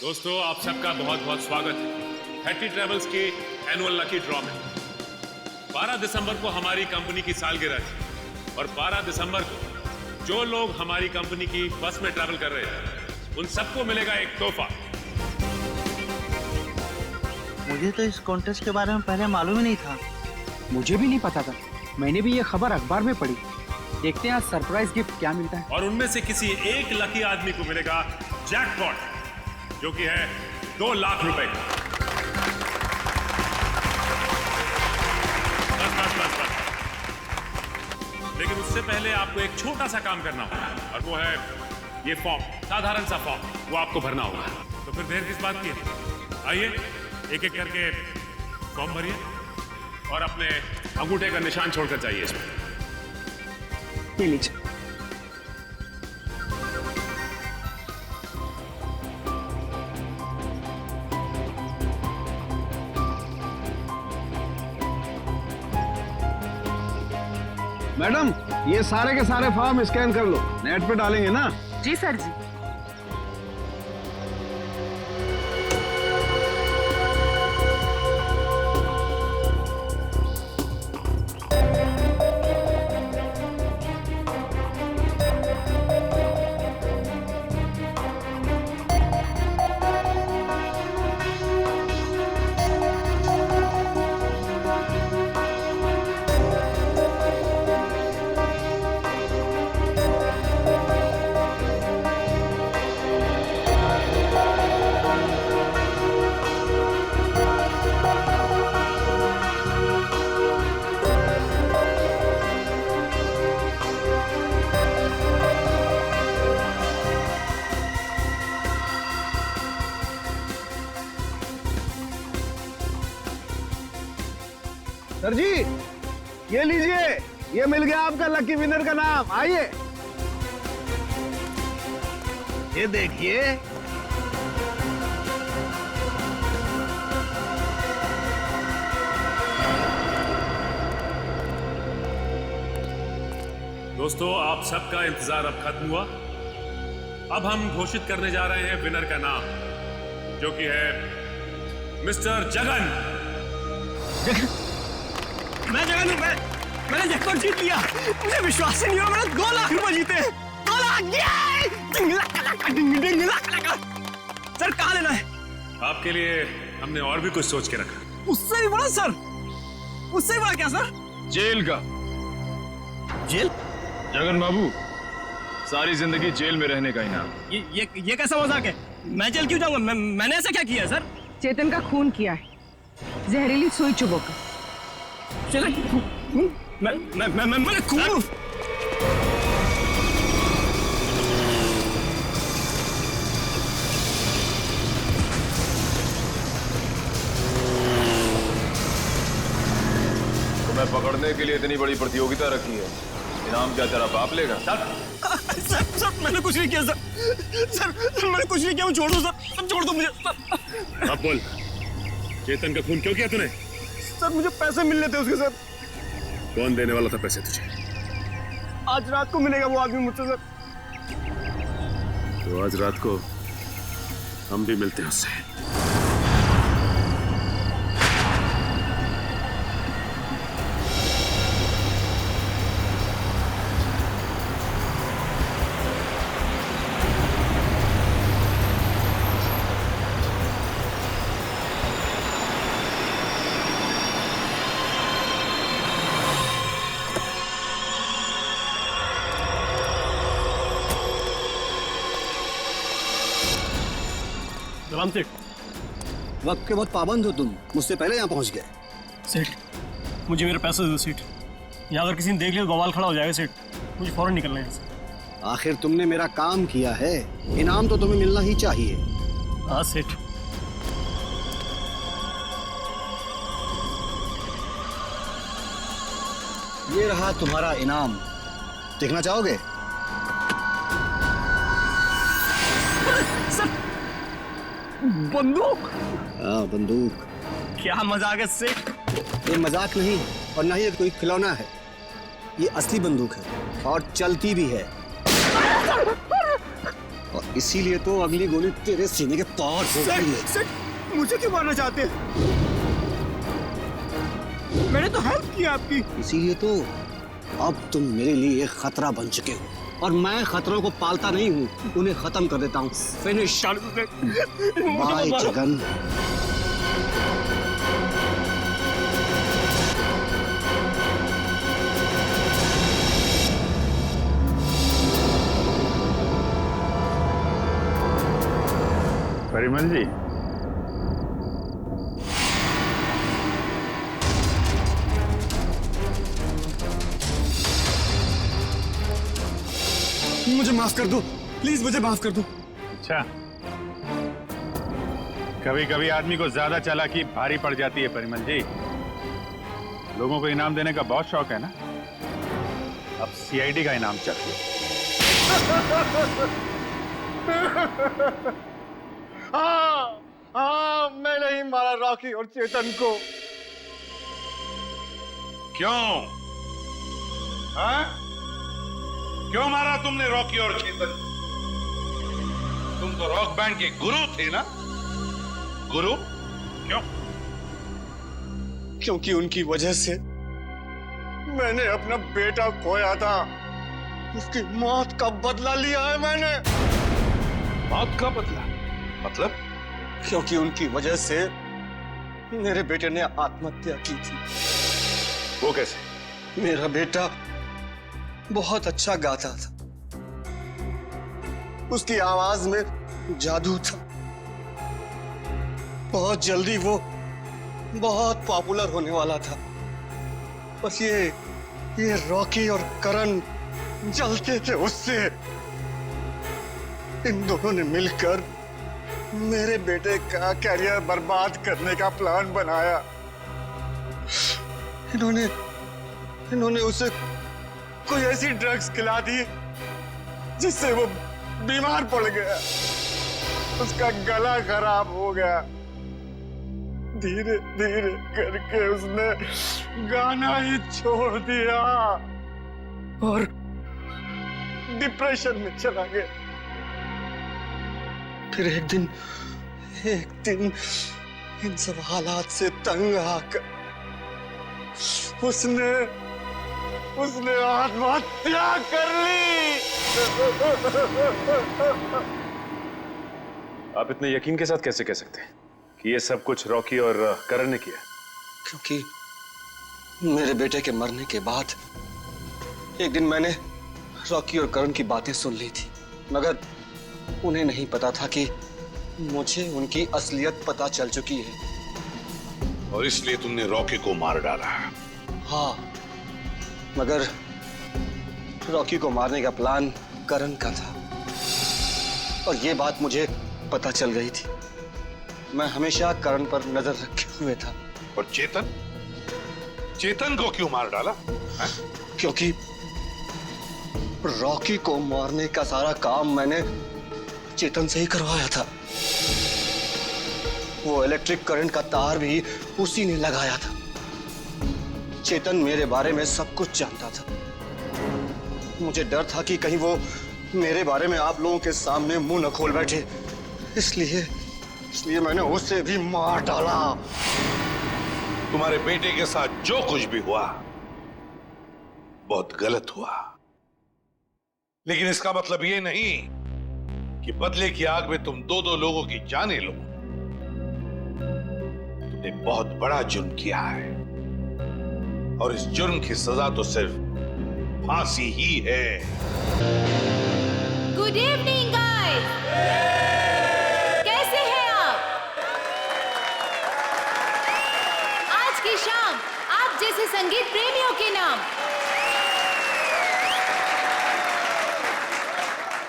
दोस्तों, आप सबका बहुत बहुत स्वागत है हैट्टी ट्रेवल्स के एनुअल लकी ड्रॉ में। 12 दिसंबर को हमारी कंपनी की सालगिरह थी और 12 दिसंबर को जो लोग हमारी कंपनी की बस में ट्रैवल कर रहे हैं उन सबको मिलेगा एक तोहफा। मुझे तो इस कॉन्टेस्ट के बारे में पहले मालूम ही नहीं था। मुझे भी नहीं पता था। मैंने भी ये खबर अखबार में पढ़ी। देखते हैं आज सरप्राइज गिफ्ट क्या मिलता है। और उनमें से किसी एक लकी आदमी को मिलेगा जैकपॉट, जो कि है 2 लाख रुपए का। बस। लेकिन उससे पहले आपको एक छोटा सा काम करना होगा और वो है ये फॉर्म, साधारण सा फॉर्म, वो आपको भरना होगा। तो फिर देर किस बात की है? आइए एक एक करके फॉर्म भरिए और अपने अंगूठे का निशान छोड़कर जाइए इसमें। ये लीजिए। मैडम, ये सारे के सारे फॉर्म स्कैन कर लो, नेट पे डालेंगे ना। जी सर जी। सर जी, ये लीजिए, ये मिल गया आपका लकी विनर का नाम। आइए, ये देखिए। दोस्तों, आप सबका इंतजार अब खत्म हुआ। अब हम घोषित करने जा रहे हैं विनर का नाम, जो कि है मिस्टर जगन। मैं जगन हूं। मैंने जैकपॉट जीत लिया। मुझे विश्वास ही नहीं हो रहा। मैंने 2 लाख रुपए जीते। 2 लाख। सर, कहाँ लेना है? आपके लिए हमने और भी कुछ सोच के रखा। उससे भी बड़ा सर? उससे भी बड़ा क्या सर? जेल का। जेल? जगन बाबू, सारी जिंदगी जेल में रहने का इनाम। ये कैसा मजाक है? मैं जेल क्यों जाऊंगा? मैंने ऐसा क्या किया है सर? चेतन का खून किया है, जहरीली सुई चुभोकर। चेतन खून? मैंने खून? तुम्हें पकड़ने के लिए इतनी बड़ी प्रतियोगिता रखी है, इनाम क्या तेरा बाप लेगा? सर, मैंने कुछ नहीं किया सर, मैंने कुछ नहीं किया। छोड़ दो सर, छोड़ दो मुझे। अब बोल, चेतन का खून क्यों किया तूने? सर, मुझे पैसे मिलने थे उसके। सर, कौन देने वाला था पैसे तुझे? आज रात को मिलेगा वो आदमी मुझसे। सर, तो आज रात को हम भी मिलते हैं उससे। राम सेठ। वक्त के बहुत पाबंद हो तुम, मुझसे पहले यहाँ पहुँच गए। सेठ, मुझे मेरे पैसे दो सेठ। यहाँ अगर किसी ने देख लिया तो बवाल खड़ा हो जाएगा सेठ। मुझे फौरन निकलना है यहाँ से। आखिर तुमने मेरा काम किया है, इनाम तो तुम्हें मिलना ही चाहिए। हाँ सेठ। ये रहा तुम्हारा इनाम, देखना चाहोगे? सर, बंदूक? हाँ, बंदूक। क्या मजाक है सेठ? ये मजाक नहीं और ना ही ये कोई खिलौना है। ये असली बंदूक है और चलती भी है। और इसीलिए तो अगली गोली तेरे सीने के पार होगी। सेठ मुझे क्यों मारना चाहते हैं? मैंने तो हेल्प की आपकी। इसीलिए तो अब तुम मेरे लिए एक खतरा बन चुके हो, और मैं खतरों को पालता नहीं हूँ, उन्हें खत्म कर देता हूँ। फिनिश। बाय जगन। परिमल जी, मुझे माफ कर दो, प्लीज मुझे माफ कर दो। अच्छा, कभी कभी आदमी को ज्यादा चालाकी भारी पड़ जाती है परिमल जी। लोगों को इनाम देने का बहुत शौक है ना, अब सीआईडी का इनाम चाहिए। हाँ, मैंने ही मारा रॉकी और चेतन को। क्यों? हाँ? क्यों मारा तुमने रॉकी और चेतन? तुम तो रॉक बैंड के गुरु थे ना? गुरु? क्यों? क्योंकि उनकी वजह से मैंने अपना बेटा खोया था। उसकी मौत का बदला लिया है मैंने। मौत का बदला? मतलब? क्योंकि उनकी वजह से मेरे बेटे ने आत्महत्या की थी। वो कैसे? मेरा बेटा बहुत अच्छा गाता था, उसकी आवाज में जादू था। बहुत जल्दी वो बहुत पॉपुलर होने वाला था। बस ये रॉकी और करण जलते थे उससे। इन दोनों ने मिलकर मेरे बेटे का कैरियर बर्बाद करने का प्लान बनाया। इन्होंने उसे कोई ऐसी ड्रग्स खिला दी जिससे वो बीमार पड़ गया। उसका गला खराब हो गया। धीरे धीरे करके उसने गाना ही छोड़ दिया और डिप्रेशन में चला गया। फिर एक दिन इन सब हालात से तंग आकर उसने आत्महत्या कर ली। आप इतने यकीन के साथ कैसे कह सकते हैं कि ये सब कुछ रॉकी और करण ने किया? क्योंकि मेरे बेटे के मरने के बाद एक दिन मैंने रॉकी और करण की बातें सुन ली थी, मगर उन्हें नहीं पता था कि मुझे उनकी असलियत पता चल चुकी है। और इसलिए तुमने रॉकी को मार डाला? हाँ, मगर रॉकी को मारने का प्लान करण का था और ये बात मुझे पता चल गई थी। मैं हमेशा करण पर नजर रखे हुए था। और चेतन को क्यों मार डाला? है? क्योंकि रॉकी को मारने का सारा काम मैंने चेतन से ही करवाया था। वो इलेक्ट्रिक करंट का तार भी उसी ने लगाया था। चेतन मेरे बारे में सब कुछ जानता था। मुझे डर था कि कहीं वो मेरे बारे में आप लोगों के सामने मुंह न खोल बैठे, इसलिए मैंने उसे भी मार डाला। तुम्हारे बेटे के साथ जो कुछ भी हुआ बहुत गलत हुआ, लेकिन इसका मतलब ये नहीं कि बदले की आग में तुम दो लोगों की जानें लो। तुमने बहुत बड़ा जुर्म किया है और इस जुर्म की सजा तो सिर्फ फांसी ही है। गुड इवनिंग गाइस, कैसे हैं आप? आज की शाम आप जैसे संगीत प्रेमियों के नाम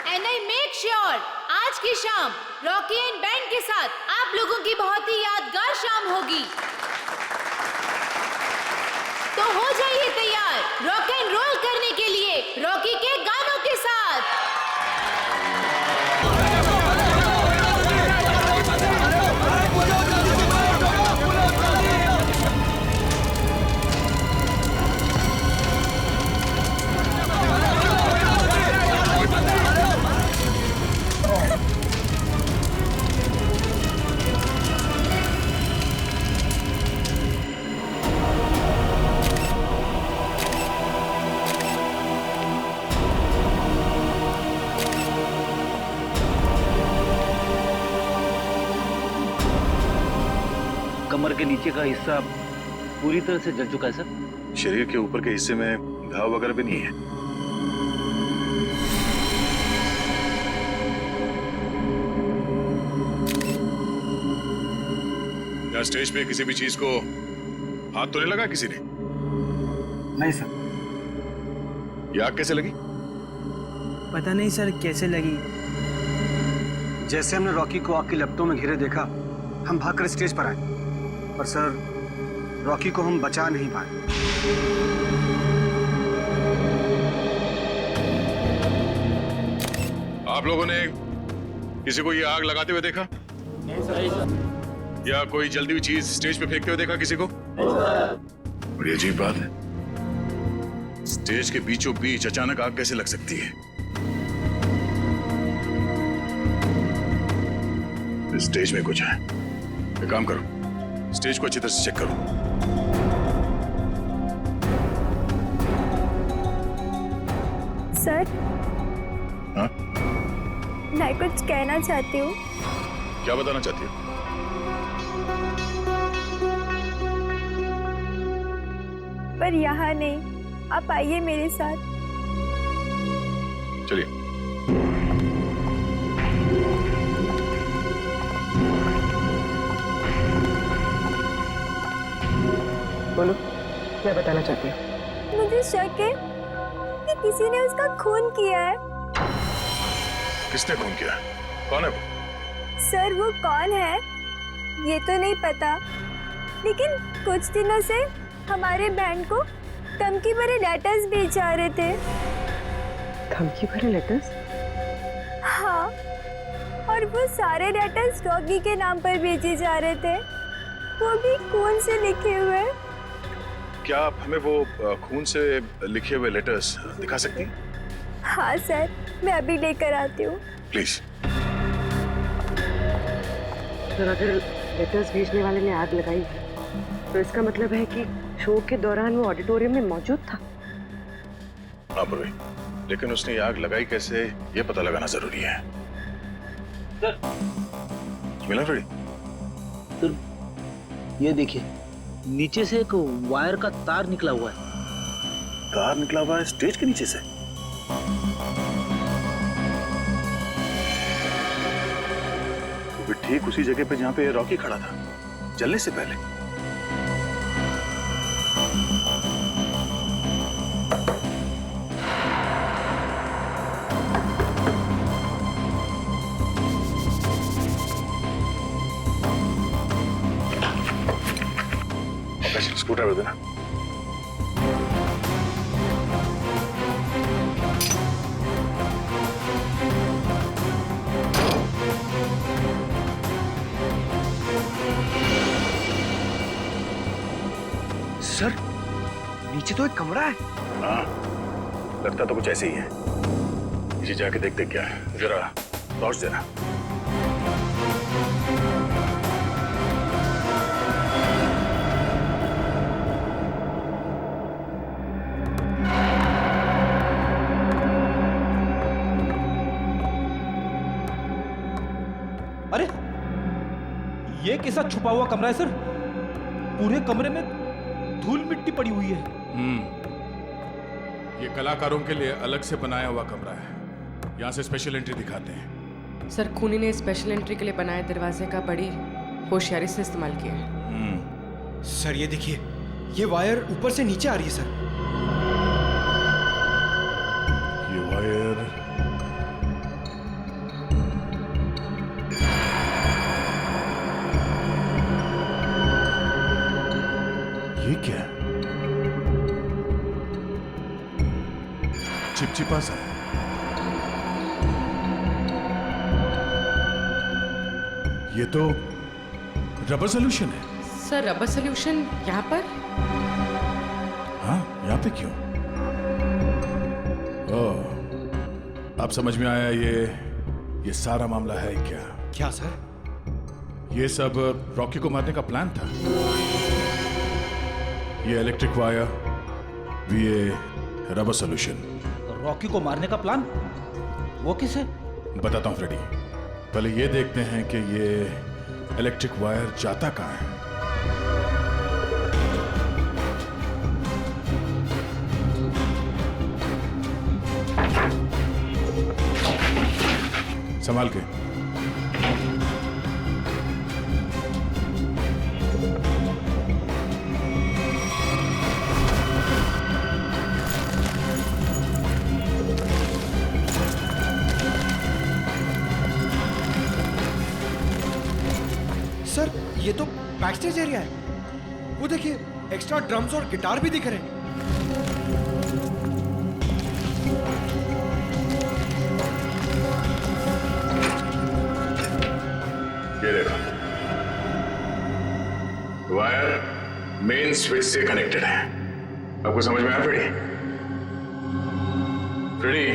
एंड आई मेक श्योर आज की शाम रॉकी एंड बैंड के साथ आप लोगों की बहुत ही यादगार शाम होगी। तो हो जाइए तैयार रॉक एंड रोल करने के लिए रॉकी के गानों के साथ। कमर के नीचे का हिस्सा पूरी तरह से जल चुका है सर। शरीर के ऊपर के हिस्से में घाव वगैरह भी नहीं है। क्या स्टेज पे किसी भी चीज को हाथ तो नहीं लगा किसी ने? नहीं सर। ये आग कैसे लगी? पता नहीं सर कैसे लगी। जैसे हमने रॉकी को आग की लपटों में घिरे देखा, हम भागकर स्टेज पर आए, पर सर रॉकी को हम बचा नहीं पाए। आप लोगों ने किसी को ये आग लगाते हुए देखा? या कोई जल्दी हुई चीज स्टेज पे फेंकते हुए देखा किसी को? बड़ी अजीब बात है, स्टेज के बीचों बीच अचानक आग कैसे लग सकती है? स्टेज में कुछ है। एक काम करो, स्टेज को अच्छी तरह से चेक करो। सर, हाँ? मैं कुछ कहना चाहती हूँ। क्या बताना चाहती हो? पर यहाँ नहीं, आप आइए मेरे साथ। चलिए। बोलो, क्या बताना चाहती हो? मुझे शक है कि किसी ने उसका खून किया है। किसने खून किया? कौन है वो? सर वो कौन है ये तो नहीं पता, लेकिन कुछ दिनों से हमारे बैंड को धमकी भरे लेटर्स भेज जा रहे थे। धमकी भरे लेटर्स? हाँ, और वो सारे लेटर्स रॉकी के नाम पर भेजे जा रहे थे, वो भी खून से लिखे हुए। क्या आप हमें वो खून से लिखे हुए लेटर्स दिखा सकती हैं? हाँ सर, मैं अभी लेकर आती हूँ। प्लीज। सर, अगर लेटर्स भेजने वाले ने आग लगाई है तो इसका मतलब है कि शो के दौरान वो ऑडिटोरियम में मौजूद था। हाँ पूर्वी, लेकिन उसने आग लगाई कैसे ये पता लगाना जरूरी है। सर, मिला रेडी? सर, ये देखिए, नीचे से एक वायर का तार निकला हुआ है। तार निकला हुआ है स्टेज के नीचे से? तो भी ठीक उसी जगह पे जहां पे रॉकी खड़ा था जलने से पहले। स्क्रू ड्राइवर देना। सर, नीचे तो एक कमरा है। हाँ, लगता तो कुछ ऐसे ही है। नीचे जाके देखते क्या है, जरा टॉर्च देना। अरे, ये कैसा छुपा हुआ कमरा है सर? पूरे कमरे में धूल मिट्टी पड़ी हुई है। ये कलाकारों के लिए अलग से बनाया हुआ कमरा है। यहाँ से स्पेशल एंट्री दिखाते हैं। सर, खूनी ने स्पेशल एंट्री के लिए बनाए दरवाजे का बड़ी होशियारी से इस्तेमाल किया है। सर ये देखिए, ये वायर ऊपर से नीचे आ रही है सर। ये वायर ये क्या है? चिपचिपा सा। ये तो रबर सोल्यूशन है। सर, रबर सोल्यूशन यहाँ पर? हाँ, यहाँ पे क्यों? ओह, अब समझ में आया। ये सारा मामला है क्या? क्या सर? ये सब रॉकी को मारने का प्लान था। ये इलेक्ट्रिक वायर, ये रबर सोल्यूशन। रॉकी को मारने का प्लान? वो किसे? बताता हूँ फ्रेडी। पहले ये देखते हैं कि ये इलेक्ट्रिक वायर जाता कहाँ है। संभाल के। सर ये तो बैक स्टेज एरिया है। वो देखिए एक्स्ट्रा ड्रम्स और गिटार भी दिख रहे हैं। ये देखो, वायर मेन स्विच से कनेक्टेड है। आपको समझ में आया फ्रेडी? फ्रेडी,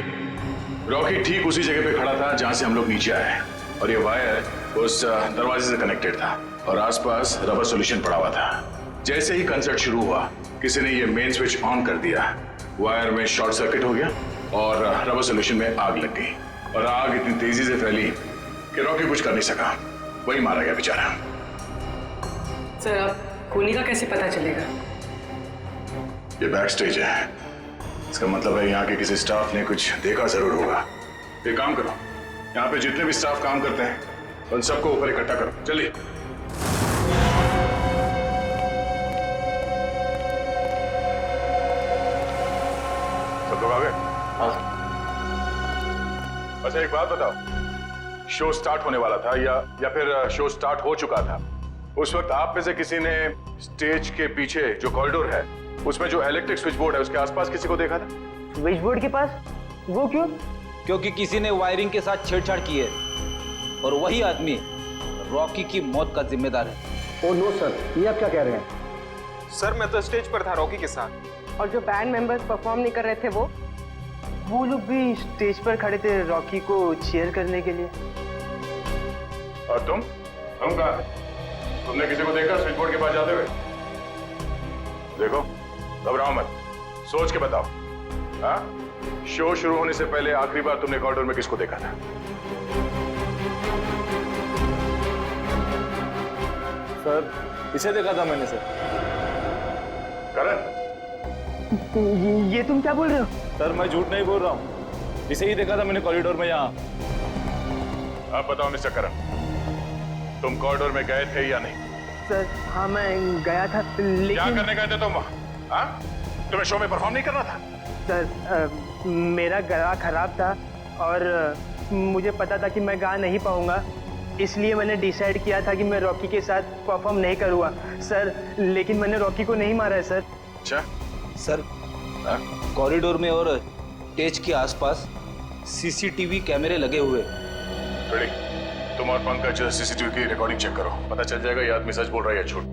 रॉकी ठीक उसी जगह पे खड़ा था जहां से हम लोग नीचे आए, और ये वायर उस दरवाजे से कनेक्टेड था और आसपास रबर सॉल्यूशन पड़ा हुआ था। जैसे ही कंसर्ट शुरू हुआ, किसी ने ये मेन स्विच ऑन कर दिया, वायर में शॉर्ट सर्किट हो गया और रबर सॉल्यूशन में आग लग गई, और आग इतनी तेजी से फैली कि रॉकी कुछ कर नहीं सका, वही मारा गया बेचारा। सर अब खूनी का कैसे पता चलेगा? ये बैक स्टेज है, इसका मतलब है यहाँ के किसी स्टाफ ने कुछ देखा जरूर होगा। एक काम करो, यहाँ पे जितने भी स्टाफ काम करते हैं उन सबको ऊपर इकट्ठा करो, चलिए। सब लोग आ गए? अच्छा एक बात बताओ, शो स्टार्ट होने वाला था या फिर शो स्टार्ट हो चुका था, उस वक्त आप में से किसी ने स्टेज के पीछे जो कॉरिडोर है उसमें जो इलेक्ट्रिक स्विच बोर्ड है उसके आसपास किसी को देखा था? स्विच बोर्ड के पास? वो क्यों? क्योंकि किसी ने वायरिंग के साथ छेड़छाड़ की है और वही आदमी रॉकी की मौत का जिम्मेदार है। ओ नो सर, ये आप क्या कह रहे हैं? सर मैं तो स्टेज पर था रॉकी के साथ। और जो बैंड मेंबर्स परफॉर्म नहीं कर रहे थे वो लोग भी स्टेज पर खड़े थे रॉकी को चीयर करने के लिए। और तुम कहाँ? तुमने किसी को देखा स्विच बोर्ड के पास जाते हुए? देखो, घबराओ मत, सोच के बताओ। हाँ? शो शुरू होने से पहले आखिरी बार तुमने कॉरिडोर में किसको देखा था? सर इसे देखा था मैंने सर। करण, ये तुम क्या बोल रहे हो? सर मैं झूठ नहीं बोल रहा हूँ, इसे ही देखा था मैंने कॉरिडोर में यहाँ। आप बताओ मिस्टर करण, तुम कॉरिडोर में गए थे या नहीं? सर हाँ मैं गया था, लेकिन क्या करने गए थे तुम वहाँ? हाँ? तुम्हें शो में परफॉर्म नहीं करना था? सर मेरा गला खराब था और मुझे पता था कि मैं गा नहीं पाऊंगा, इसलिए मैंने डिसाइड किया था कि मैं रॉकी के साथ परफॉर्म नहीं करूँगा सर, लेकिन मैंने रॉकी को नहीं मारा है सर। अच्छा सर, कॉरिडोर में और स्टेज के आसपास सीसीटीवी कैमरे लगे हुए। रेडी, तुम और पंकज सीसीटीवी की रिकॉर्डिंग चेक करो, पता चल जाएगा ये आदमी सच बोल रहा है या झूठ।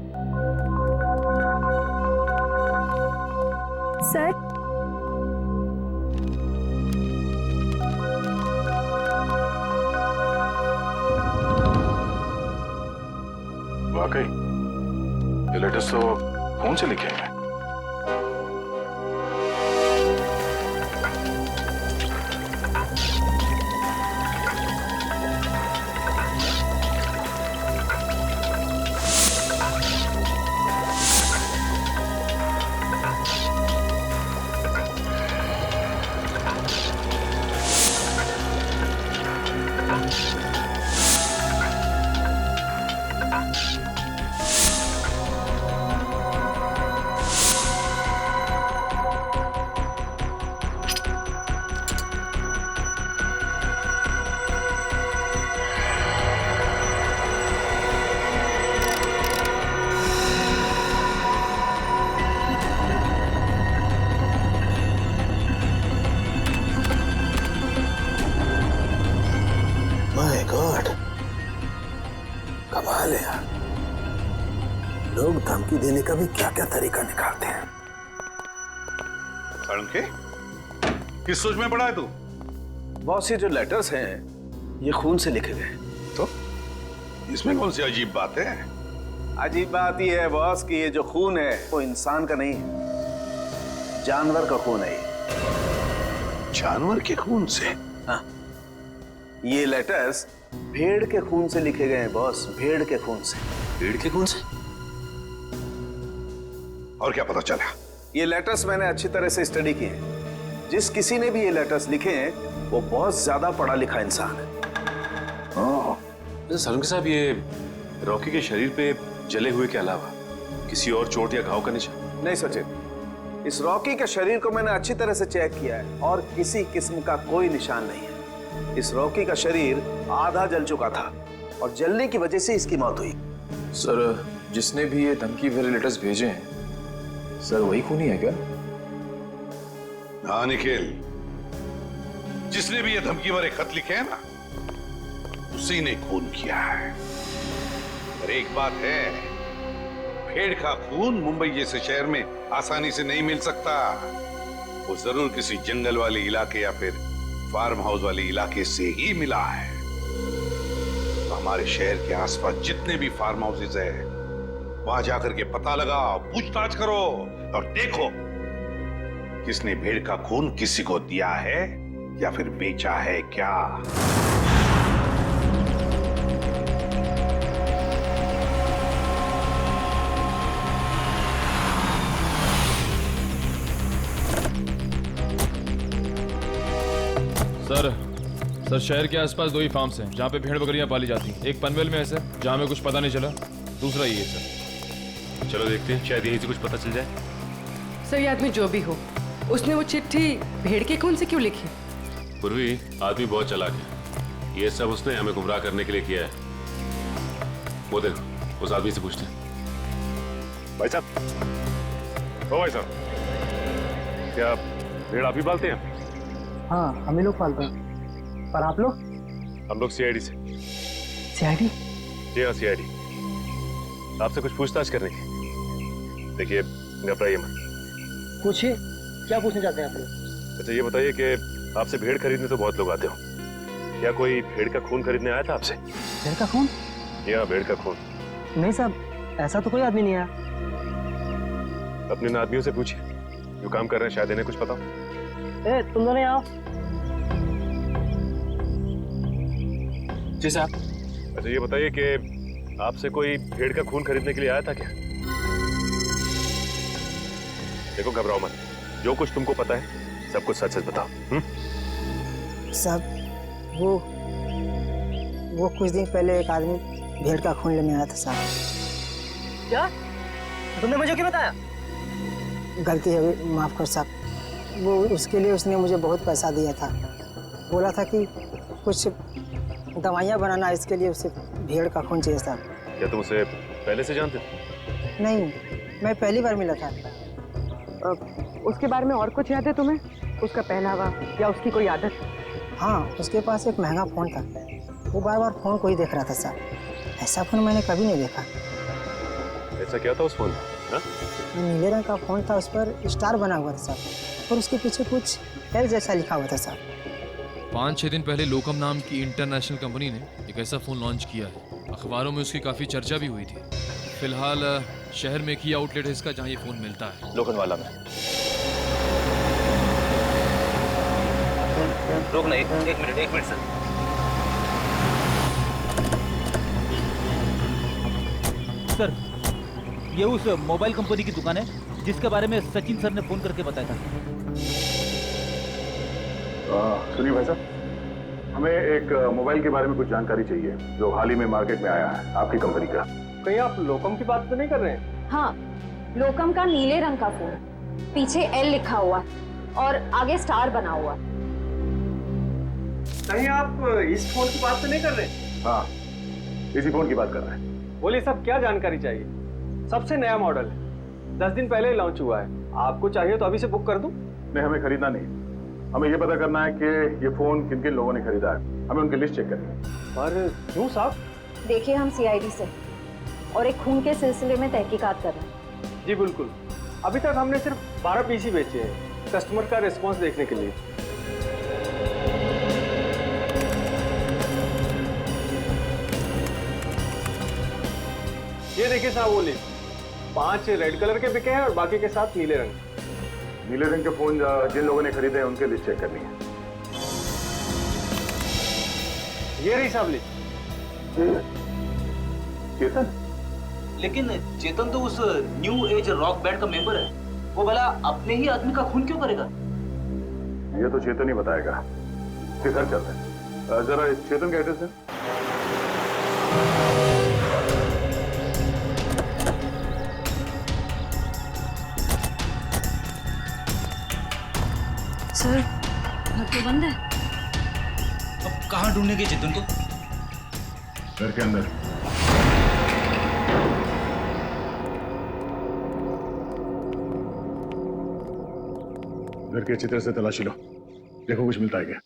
सर वाकई ये लेटर्स तो कौन से लिखे हैं? कमाल है यार, लोग धमकी देने का भी क्या क्या तरीका निकालते हैं। के किस सोच में पड़ा है तू? बॉस ये जो लेटर्स हैं ये खून से लिखे गए। तो इसमें कौन सी अजीब बात है? अजीब बात ये है बॉस कि ये जो खून है वो इंसान का नहीं है, जानवर का खून है ये। जानवर के खून से? हाँ, ये लेटर्स भेड़ के खून से लिखे गए हैं बॉस, भेड़ के खून से। भेड़ के खून से? और क्या पता चला? ये लेटर्स मैंने अच्छी तरह से स्टडी किए हैं। जिस किसी ने भी ये लेटर्स लिखे हैं वो बहुत ज्यादा पढ़ा लिखा इंसान है। सोलंकी साहब, ये रॉकी के शरीर पे जले हुए के अलावा किसी और चोट या घाव का निशान? नहीं सचिन, इस रॉकी के शरीर को मैंने अच्छी तरह से चेक किया है और किसी किस्म का कोई निशान नहीं है। इस रॉकी का शरीर आधा जल चुका था और जलने की वजह से इसकी मौत हुई। सर, जिसने भी ये धमकी भरे लेटर्स भेजे हैं, सर वही खूनी है क्या? हाँ निखिल, जिसने भी ये धमकी भरे खत लिखे हैं ना, उसी ने खून किया है। पर एक बात है, भेड़ का खून मुंबई जैसे शहर में आसानी से नहीं मिल सकता। वो जरूर किसी जंगल वाले इलाके या फिर फार्म हाउस वाले इलाके से ही मिला है। तो हमारे शहर के आसपास जितने भी फार्म हाउसेज है, वहां जाकर के पता लगाओ, पूछताछ करो और देखो किसने भेड़ का खून किसी को दिया है या फिर बेचा है क्या। सर शहर के आसपास 2 ही फार्म्स हैं जहाँ पे भेड़ बकरियां पाली जाती हैं। एक पनवेल में है सर, जहाँ में कुछ पता नहीं चला। दूसरा ये है सर। चलो देखते हैं, शायद यहीं से कुछ पता चल जाए। सर ये आदमी जो भी हो, उसने वो चिट्ठी भेड़ के खून से क्यों लिखी? पूर्वी, आदमी बहुत चालाक है। ये सब उसने हमें गुमराह करने के लिए किया है। वो देखो, उस आदमी से पूछते हैं। भाई साहब, ओ भाई साहब, क्या भेड़ आप ही पालते हैं? हाँ, हम ही लोग पालते हैं। पर आप लोग? हम लोग सीआईडी से। सीआईडी? जी हाँ, सीआईडी। आपसे कुछ पूछताछ करनी है। देखिए, घबराइए मत। पूछिए, क्या पूछना चाहते हैं आप लोग? अच्छा ये बताइए कि आपसे भेड़ खरीदने तो बहुत लोग आते हो, क्या कोई भेड़ का खून खरीदने आया था आपसे? भेड़ का खून? या भेड़ का खून? नहीं साहब, ऐसा तो कोई आदमी नहीं आया। अपने इन आदमियों से पूछिए जो काम कर रहे हैं, शायद इन्हें कुछ पता हो। ए, तुम दोनों आओ। जी साहब। अच्छा ये बताइए कि आपसे कोई भेड़ का खून खरीदने के लिए आया था क्या? देखो घबराओ मत, जो कुछ तुमको पता है सब कुछ सच सच बताओ। साहब, वो कुछ दिन पहले एक आदमी भेड़ का खून लेने आया था साहब। क्या? तुमने मुझे क्यों बताया? गलती है, माफ कर साहब। वो उसके लिए उसने मुझे बहुत पैसा दिया था। बोला था कि कुछ दवाइयाँ बनाना, इसके लिए उसे भेड़ का खून चाहिए साहब। क्या तुम उसे पहले से जानते थे? नहीं, मैं पहली बार मिला था। उसके बारे में और कुछ याद है तुम्हें? उसका पहनावा या उसकी कोई आदत? हाँ, उसके पास एक महंगा फोन था। वो बार बार फोन को ही देख रहा था साहब। ऐसा फोन मैंने कभी नहीं देखा। ऐसा क्या था उस फोन में? नीले रंग का फोन था, उस पर स्टार बना हुआ था साहब, और उसके पीछे कुछ एल जैसा लिखा हुआ था साहब। 5-6 दिन पहले लोकम नाम की इंटरनेशनल कंपनी ने एक ऐसा फ़ोन लॉन्च किया है। अखबारों में उसकी काफ़ी चर्चा भी हुई थी। फिलहाल शहर में एक ही आउटलेट है इसका जहाँ ये फ़ोन मिलता है, लोखंडवाला में। रोकना, एक मिनट सर। सर, ये उस मोबाइल कंपनी की दुकान है जिसके बारे में सचिन सर ने फोन करके बताया था। सुनिए भाई साहब, हमें एक मोबाइल के बारे में कुछ जानकारी चाहिए जो हाल ही में मार्केट में आया है आपकी कंपनी का। कहीं आप लोकम की बात तो नहीं कर रहे हैं? हाँ, लोकम का नीले रंग का फोन, पीछे एल लिखा हुआ और आगे स्टार बना हुआ। कहीं आप इस फोन की बात तो नहीं कर रहे? हाँ, इसी फोन की बात कर रहे हैं। बोलिए साहब, क्या जानकारी चाहिए? सबसे नया मॉडल है, 10 दिन पहले ही लॉन्च हुआ है। आपको चाहिए तो अभी से बुक कर दूं? नहीं, हमें खरीदना नहीं, हमें ये पता करना है कि ये फोन किन किन लोगों ने खरीदा है। हमें उनकी लिस्ट चेक करनी है। पर क्यों साहब? देखिए, हम सीआईडी से और एक खून के सिलसिले में तहकीकात कर रहे हैं। जी बिल्कुल, अभी तक हमने सिर्फ 12 पीसी बेचे हैं, कस्टमर का रिस्पॉन्स देखने के लिए। ये देखिए साहब, वो लिस्ट 5 रेड कलर के बिके हैं और बाकी के साथ नीले रंग। नीले रंग के फोन जिन लोगों ने खरीदे हैं उनके लिस्ट चेक करनी है। ये रही साहब लिस्ट। चेतन? लेकिन चेतन तो उस न्यू एज रॉक बैंड का मेंबर है। वो भला अपने ही आदमी का खून क्यों करेगा? ये तो चेतन ही बताएगा। फिर घर चलते हैं। जरा चेतन का एड्रेस है। सर घर तो बंद है। अब कहाँ ढूंढेंगे चेतन को? घर के अंदर। घर के अच्छी तरह से तलाशी लो, देखो कुछ मिलता है क्या।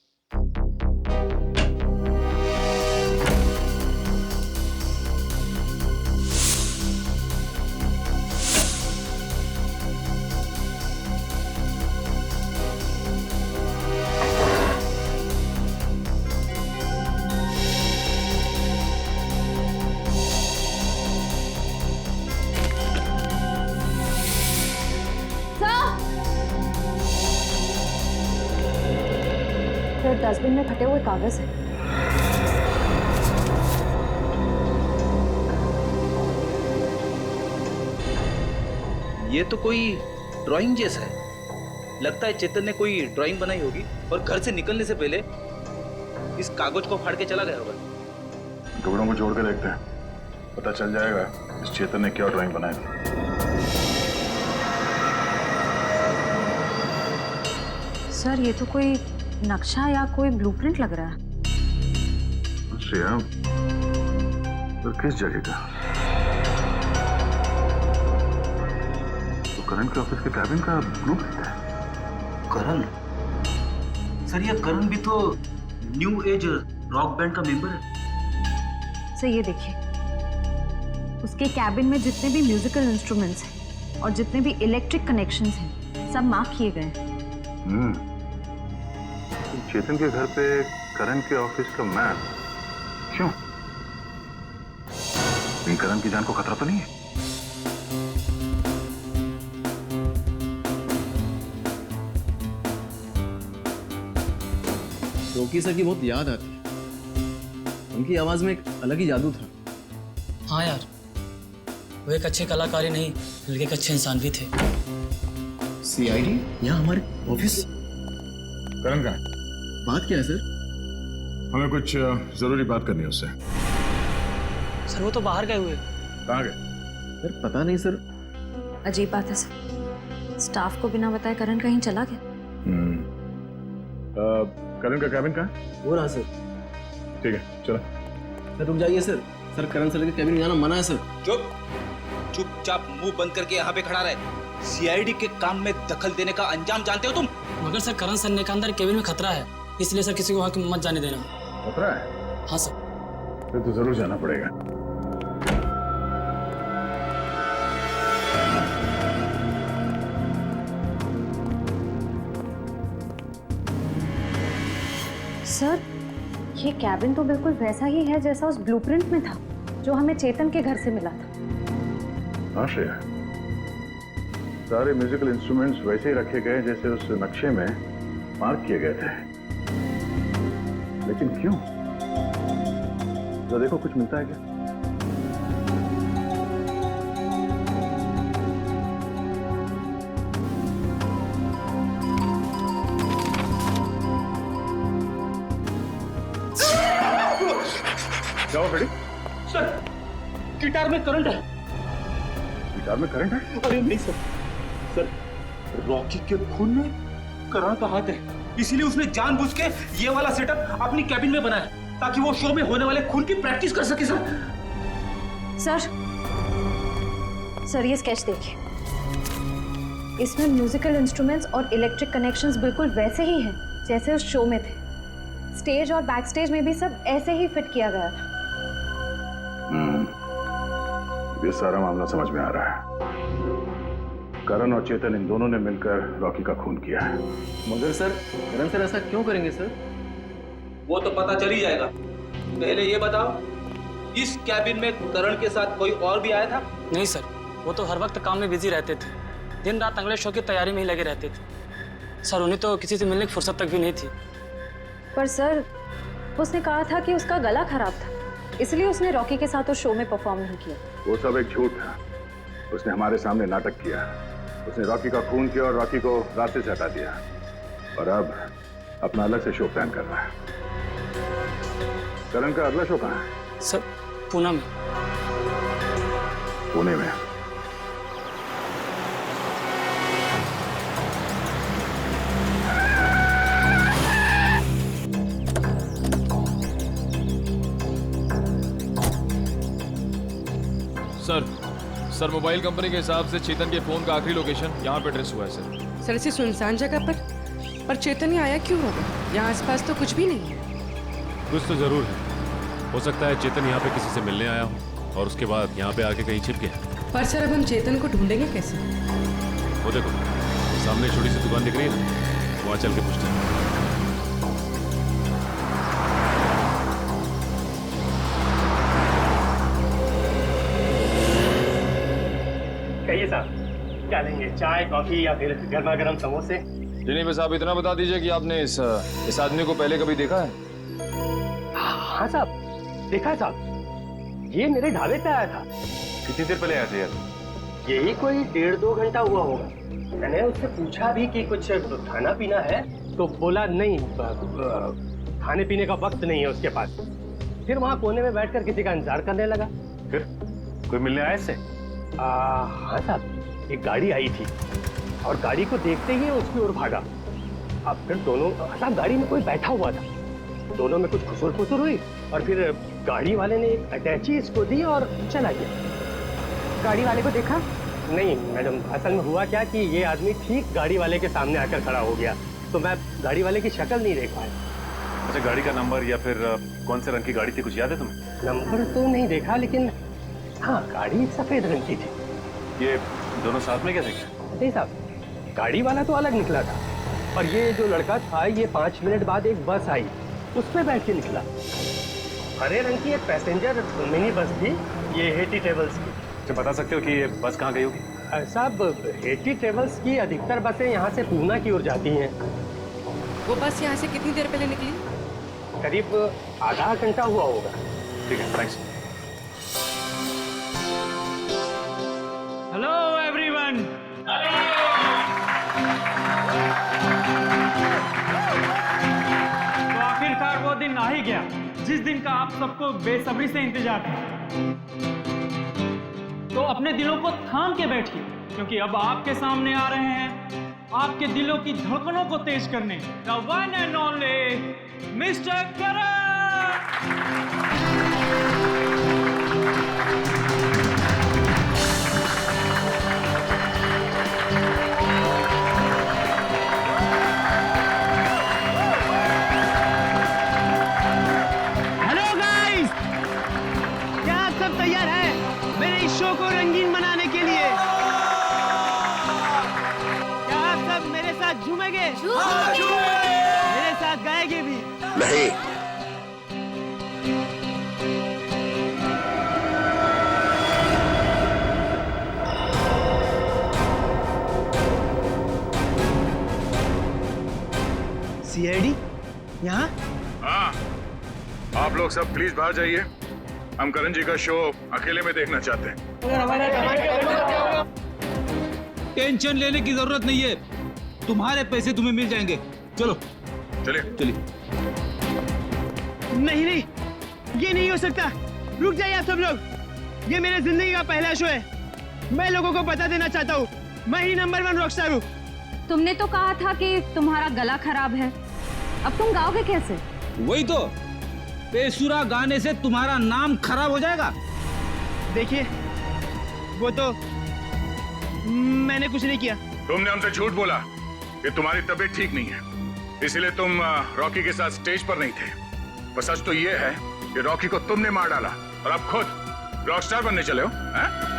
डस्टबिन में फटे हुए कागज है। ये तो कोई ड्राइंग जैसा है। लगता है चेतन ने कोई ड्राइंग बनाई होगी और घर से निकलने से पहले इस कागज को फाड़ के चला गया होगा। टुकड़ों को जोड़ के देखते हैं, पता चल जाएगा इस चेतन ने क्या ड्राइंग बनाई थी। सर ये तो कोई नक्शा या कोई ब्लूप्रिंट लग रहा है। श्रेया, तो किस जगह का? तो करण के ऑफिस के कैबिन का ब्लूप्रिंट है। करण? सर ये करण भी तो न्यू एज रॉक बैंड का मेंबर है। सर ये देखिए, उसके कैबिन में जितने भी म्यूजिकल इंस्ट्रूमेंट्स हैं और जितने भी इलेक्ट्रिक कनेक्शंस हैं सब मार्क किए गए हैं। चेतन के घर पे करण के ऑफिस का मैप क्यों? करण की जान को खतरा तो नहीं है? रॉकी सर की बहुत याद आती है। उनकी आवाज में एक अलग ही जादू था। हाँ यार, वो एक अच्छे कलाकार ही नहीं बल्कि एक अच्छे इंसान भी थे। सीआईडी यहाँ हमारे ऑफिस? करण कहाँ है? बात क्या है सर? हमें कुछ जरूरी बात करनी है उससे। सर वो तो बाहर गए हुए। कहाँ गए? सर पता नहीं सर। अजीब बात है सर, स्टाफ को बिना बताए करण कहीं चला गया। करण का कैबिन कहाँ है? वो रहा सर। ठीक है चलो। सर रुक जाइए सर। सर करण सर के कैबिन में जाना मना है सर। चुप, चुपचाप मुंह बंद करके यहाँ पे खड़ा रहे। सीआईडी के काम में दखल देने का अंजाम जानते हो तुम? मगर सर करण सर ने कहा अंदर केबिन में खतरा है, इसलिए सर किसी को वहां मत जाने देना। खतरा है? हाँ सर। फिर तो जरूर जाना पड़ेगा। सर ये कैबिन तो बिल्कुल वैसा ही है जैसा उस ब्लूप्रिंट में था जो हमें चेतन के घर से मिला था। हाँ श्रेया, सारे म्यूजिकल इंस्ट्रूमेंट्स वैसे ही रखे गए जैसे उस नक्शे में मार्क किए गए थे। लेकिन क्यों? तो देखो कुछ मिलता है क्या? क्या हुआ बेटी? सर गिटार में करंट है। गिटार में करंट है? अरे नहीं सर, सर रॉकी के खून में करण का हाथ है, इसीलिए उसने जानबूझ के ये वाला सेटअप अपनी कैबिन में बनाया ताकि वो शो में होने वाले खून की प्रैक्टिस कर सके। सर ये स्केच देखिए, इसमें म्यूजिकल इंस्ट्रूमेंट्स और इलेक्ट्रिक कनेक्शंस बिल्कुल वैसे ही हैं जैसे उस शो में थे। स्टेज और बैक स्टेज में भी सब ऐसे ही फिट किया गया था। ये सारा मामला समझ में आ रहा है। करण और चेतन इन दोनों ने मिलकर रॉकी का खून किया है। मगर सर करण सर ऐसा क्यों करेंगे सर? वो तो पता चल ही जाएगा। पहले ये बताओ, इस कैबिन में करण के साथ कोई और भी आया था? नहीं सर, वो तो हर वक्त काम में बिजी रहते थे, दिन रात अगले शो की तैयारी में ही लगे रहते थे। सर उन्हें तो किसी से मिलने की फुर्सत तक भी नहीं थी। पर सर उसने कहा था कि उसका गला खराब था, इसलिए उसने रॉकी के साथ उस शो में परफॉर्म नहीं किया। वो सब एक झूठ था। उसने हमारे सामने नाटक किया। उसने रॉकी का खून किया और रॉकी को रास्ते से हटा दिया, और अब अपना अलग से शो प्लान कर रहा है। करण का अगला शो कहाँ है? सर पूना में। पुणे में? सर मोबाइल कंपनी के हिसाब से चेतन के फोन का आखिरी लोकेशन यहाँ पे ट्रेस हुआ है सर। सर इसी सुनसान जगह पर चेतन ही आया क्यों होगा? यहाँ आसपास तो कुछ भी नहीं है। कुछ तो जरूर है। हो सकता है चेतन यहाँ पे किसी से मिलने आया हो और उसके बाद यहाँ पे आके कहीं छिप गया। पर सर अब हम चेतन को ढूंढेंगे कैसे? वो देखो सामने छोटी सी दुकान दिख रही है ना, वहाँ चल के पूछते हैं। कहिए साहब, क्या लेंगे? चाय, कॉफी या फिर गर्मा गर्म समोसे? जी बस आप इतना बता दीजिए कि आपने इस आदमी को पहले कभी देखा है? हाँ साहब, देखा है साहब। ये मेरे ढाबे पे आया था। कितनी देर पहले आए थे यार? यही कोई 1.5-2 घंटा हुआ होगा। मैंने उससे पूछा भी कि कुछ खाना पीना है, तो बोला नहीं, खाने पीने का वक्त नहीं है उसके पास। फिर वहाँ कोने में बैठकर किसी का इंतजार करने लगा। फिर कोई मिलने आया इससे? हाँ साहब, एक गाड़ी आई थी और गाड़ी को देखते ही उसकी ओर भागा। अब फिर दोनों साहब, गाड़ी में कोई बैठा हुआ था, दोनों में कुछ खुसुर फुसुर हुई और फिर गाड़ी वाले ने एक अटैची इसको दी और चला गया। गाड़ी वाले को देखा? नहीं मैडम, असल में हुआ क्या कि ये आदमी ठीक गाड़ी वाले के सामने आकर खड़ा हो गया, तो मैं गाड़ी वाले की शक्ल नहीं देख पाया। अच्छा, गाड़ी का नंबर या फिर कौन से रंग की गाड़ी थी, कुछ याद है तुम्हें? नंबर तो नहीं देखा, लेकिन हाँ गाड़ी सफेद रंग की थी। ये दोनों साथ में कैसे गए? नहीं साहब, गाड़ी वाला तो अलग निकला था और ये जो लड़का था, ये 5 मिनट बाद एक बस आई, उस पर बैठ के निकला। हरे रंग की एक पैसेंजर मिनी बस थी, ये हेटी ट्रेवल्स की। अच्छा, बता सकते हो कि ये बस कहाँ गई होगी? साहब, हेटी ट्रेवल्स की अधिकतर बसें यहाँ से पूना की ओर जाती हैं। वो बस यहाँ से कितनी देर पहले निकली? करीब आधा घंटा हुआ होगा। ठीक है, थैंक्स। Hello everyone. तो आखिरकार वो दिन आ ही गया जिस दिन का आप सबको बेसब्री से इंतजार था। तो अपने दिलों को थाम के बैठिए, क्योंकि अब आपके सामने आ रहे हैं आपके दिलों की धड़कनों को तेज करने the one and only mister Karan. Hello guys, क्या आप सब तैयार हैं मेरे इस शो को रंगीन बनाने के लिए? क्या आप सब मेरे साथ झूमेंगे? मेरे साथ गाएंगे भी? नहीं। सीआईडी यहाँ? हाँ, आप लोग सब प्लीज बाहर जाइए। हम करण जी का शो अकेले में देखना चाहते हैं। टेंशन लेने की जरूरत नहीं है, तुम्हारे पैसे तुम्हें मिल जाएंगे। चलो चलिए चलिए। नहीं नहीं, ये नहीं हो सकता। रुक जाइए आप सब लोग, ये मेरे जिंदगी का पहला शो है। मैं लोगों को बता देना चाहता हूँ, मैं ही नंबर 1 रॉकस्टार हूँ। तुमने तो कहा था कि तुम्हारा गला खराब है, अब तुम गाओगे कैसे? वही तो, बेसुरा गाने से तुम्हारा नाम खराब हो जाएगा। देखिए, वो तो मैंने कुछ नहीं किया। तुमने हमसे झूठ बोला कि तुम्हारी तबीयत ठीक नहीं है, इसीलिए तुम रॉकी के साथ स्टेज पर नहीं थे। पर सच तो ये है कि रॉकी को तुमने मार डाला और अब खुद रॉकस्टार बनने चले हो, हैं?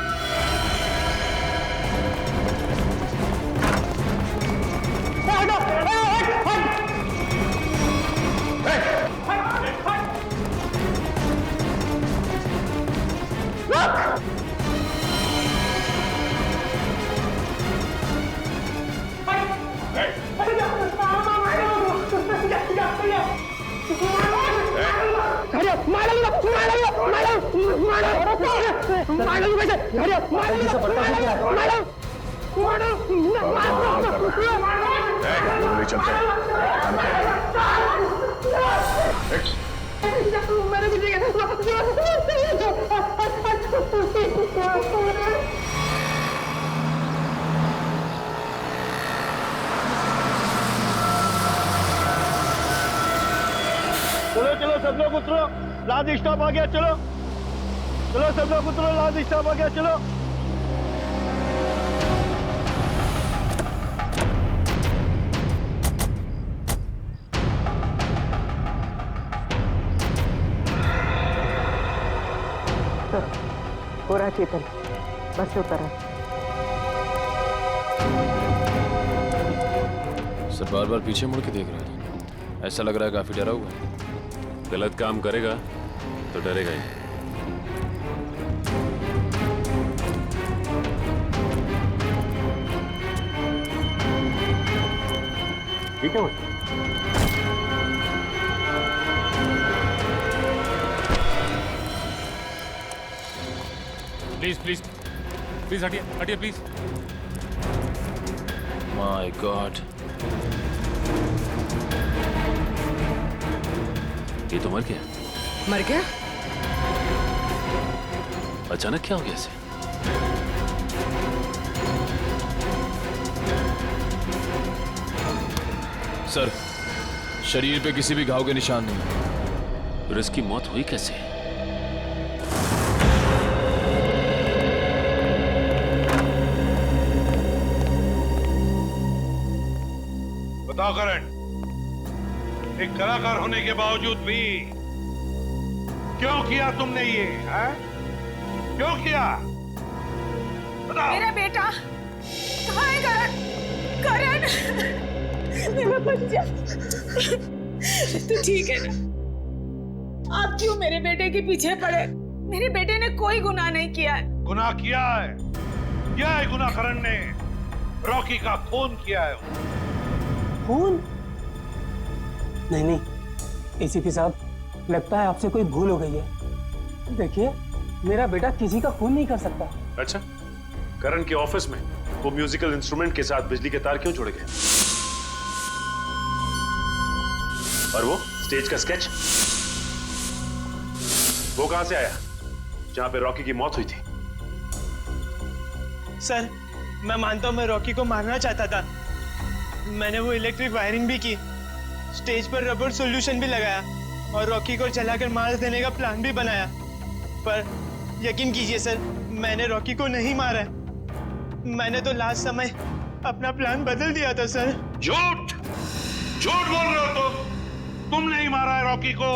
चलो चलो सब लोग उतरो, लाद स्टॉप आ गया, चलो चलो सब लोग उतरो, लाद स्टॉप आ गया, चलो। हो रहा है चेतन, बस से उतर है। सर बार बार पीछे मुड़ के देख रहा है, ऐसा लग रहा है काफी डरा हुआ है। गलत काम करेगा तो डरेगा ही। ठीक है प्लीज प्लीज प्लीज हटिए हटिए प्लीज। माय गॉड, ये तो मर गया। मर गया? अचानक क्या हो गया इसे? सर शरीर पे किसी भी घाव के निशान नहीं। फिर इसकी मौत हुई कैसे? बताओ करण, एक कलाकार होने के बावजूद भी क्यों किया तुमने ये? है? क्यों किया? बताओ। मेरा बेटा कहाँ है? करण, करण, मेरा बच्चा, तू ठीक है ना? आप क्यों मेरे बेटे के पीछे पड़े? मेरे बेटे ने कोई गुनाह नहीं किया है। गुनाह किया है गुनाह करण ने। रॉकी का खून किया है। खून? नहीं नहीं एसीपी साहब, लगता है आपसे कोई भूल हो गई है। देखिए मेरा बेटा किसी का खून नहीं कर सकता। अच्छा, करण के ऑफिस में वो म्यूजिकल इंस्ट्रूमेंट के साथ बिजली के तार क्यों जोड़े गए? और वो स्टेज का स्केच वो कहां से आया जहां पे रॉकी की मौत हुई थी? सर मैं मानता हूं मैं रॉकी को मारना चाहता था। मैंने वो इलेक्ट्रिक वायरिंग भी की, स्टेज पर रबर सॉल्यूशन भी लगाया और रॉकी को जलाकर मार देने का प्लान भी बनाया। पर यकीन कीजिए सर, मैंने रॉकी को नहीं मारा है। मैंने तो लास्ट समय अपना प्लान बदल दिया था सर। झूठ झूठ बोल रहे हो तुम नहीं मारा है रॉकी को,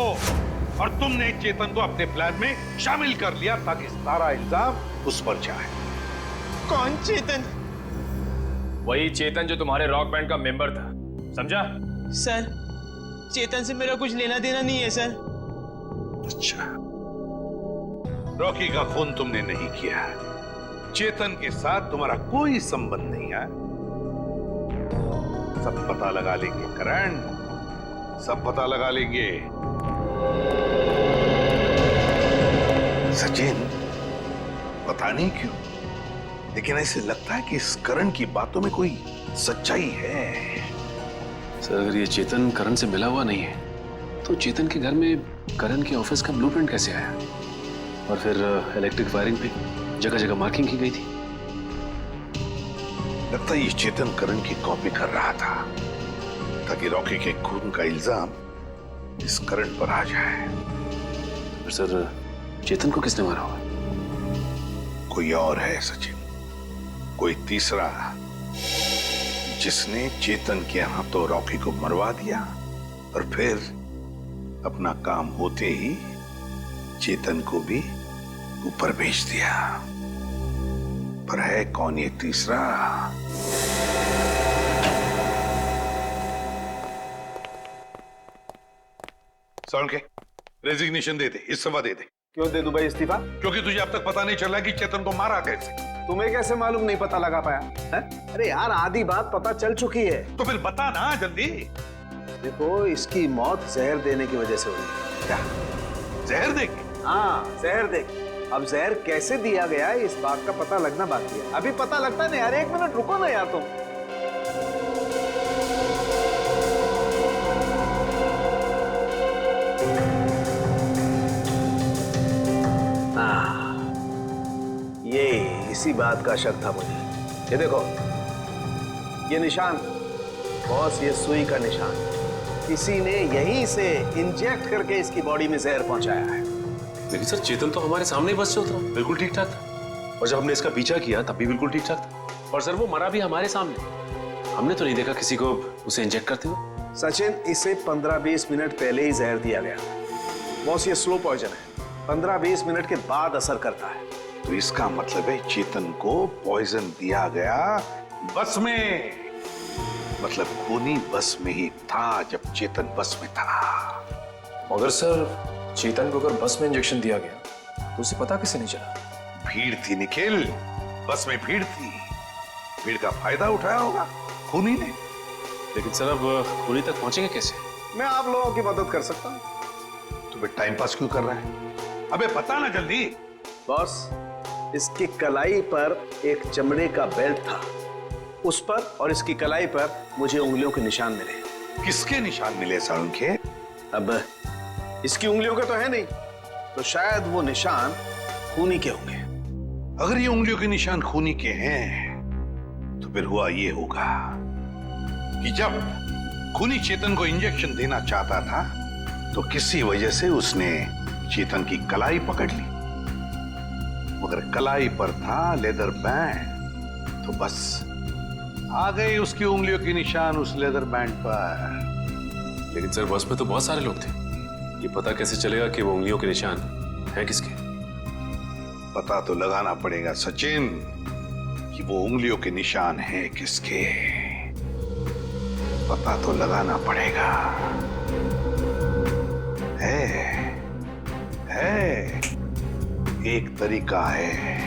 और तुमने चेतन को अपने प्लान में शामिल कर लिया ताकि सारा इल्जाम उस पर जाए। कौन चेतन? वही चेतन जो तुम्हारे रॉक बैंड का मेंबर था, समझा? सर चेतन से मेरा कुछ लेना देना नहीं है सर। अच्छा, रॉकी का खून तुमने नहीं किया, चेतन के साथ तुम्हारा कोई संबंध नहीं है। सब पता लगा लेंगे करण, सब पता लगा लेंगे। सचिन, पता नहीं क्यों लेकिन ऐसे लगता है कि इस करण की बातों में कोई सच्चाई है। सर अगर ये चेतन करण से मिला हुआ नहीं है तो चेतन के घर में करण के ऑफिस का ब्लूप्रिंट कैसे आया? और फिर इलेक्ट्रिक वायरिंग पे जगह जगह मार्किंग की गई थी। लगता है ये चेतन करण की कॉपी कर रहा था ताकि रॉकी के खून का इल्जाम इस करण पर आ जाए। और सर चेतन को किसने मारा होगा? कोई और है सचिन, कोई तीसरा, जिसने चेतन के हाथों रॉकी को मरवा दिया और फिर अपना काम होते ही चेतन को भी ऊपर भेज दिया। पर है कौन ये तीसरा? सौन के रेजिग्नेशन दे दे, इस्तीफा दे दे। क्यों दे दूं भाई इस्तीफा? क्योंकि तुझे अब तक पता नहीं चला कि चेतन को मारा कैसे। तुम्हें कैसे मालूम नहीं पता लगा पाया है? अरे यार आधी बात पता चल चुकी है। तो फिर बता ना जल्दी। देखो इसकी मौत जहर देने की वजह से हुई। क्या जहर देके? हाँ जहर देके। अब जहर कैसे दिया गया है इस बात का पता लगना बाकी है। अभी पता लगता नहीं यार, एक मिनट रुको ना यार तुम। ये इसी बात का शक था मुझे। ये देखो, ये निशान बॉस, ये सुई का निशान किसी ने यहीं से इंजेक्ट करके इसकी बॉडी में जहर पहुंचाया है। लेकिन सर चेतन तो हमारे सामने ही बस से उतरा, बिल्कुल ठीक ठाक था। और जब हमने इसका पीछा किया तब भी बिल्कुल ठीक ठाक था। और सर वो मरा भी हमारे सामने, हमने तो नहीं देखा किसी को उसे इंजेक्ट करते हुए। सचिन, इसे 15-20 मिनट पहले ही जहर दिया गया। बॉस, ये स्लो पॉइजन है, 15-20 मिनट के बाद असर करता है। तो इसका मतलब है चेतन को पॉइजन दिया गया बस में। मतलब खूनी बस में ही था जब चेतन बस में था। मगर सर चेतन को अगर बस में इंजेक्शन दिया गया तो उसे पता कैसे नहीं चला? भीड़ थी निखिल, बस में भीड़ थी, भीड़ का फायदा उठाया होगा खूनी ने। लेकिन सर अब खूनी तक पहुंचेंगे कैसे? मैं आप लोगों की मदद कर सकता हूं। तुम्हें टाइम पास क्यों कर रहा है? अबे बता ना जल्दी। बॉस, इसकी कलाई पर एक चमड़े का बेल्ट था, उस पर और इसकी कलाई पर मुझे उंगलियों के निशान मिले। किसके निशान मिले सारुण के? अब इसकी उंगलियों के तो है नहीं, तो शायद वो निशान खूनी के होंगे। अगर ये उंगलियों के निशान खूनी के हैं तो फिर हुआ ये होगा कि जब खूनी चेतन को इंजेक्शन देना चाहता था तो किसी वजह से उसने चेतन की कलाई पकड़ ली, मगर कलाई पर था लेदर बैंड, तो बस आ गए उसकी उंगलियों के निशान उस लेदर बैंड पर। लेकिन सर बस में तो बहुत सारे लोग थे, ये पता कैसे चलेगा कि वो उंगलियों के निशान है किसके? पता तो लगाना पड़ेगा सचिन कि वो उंगलियों के निशान हैं किसके। पता तो लगाना पड़ेगा। है एक तरीका है।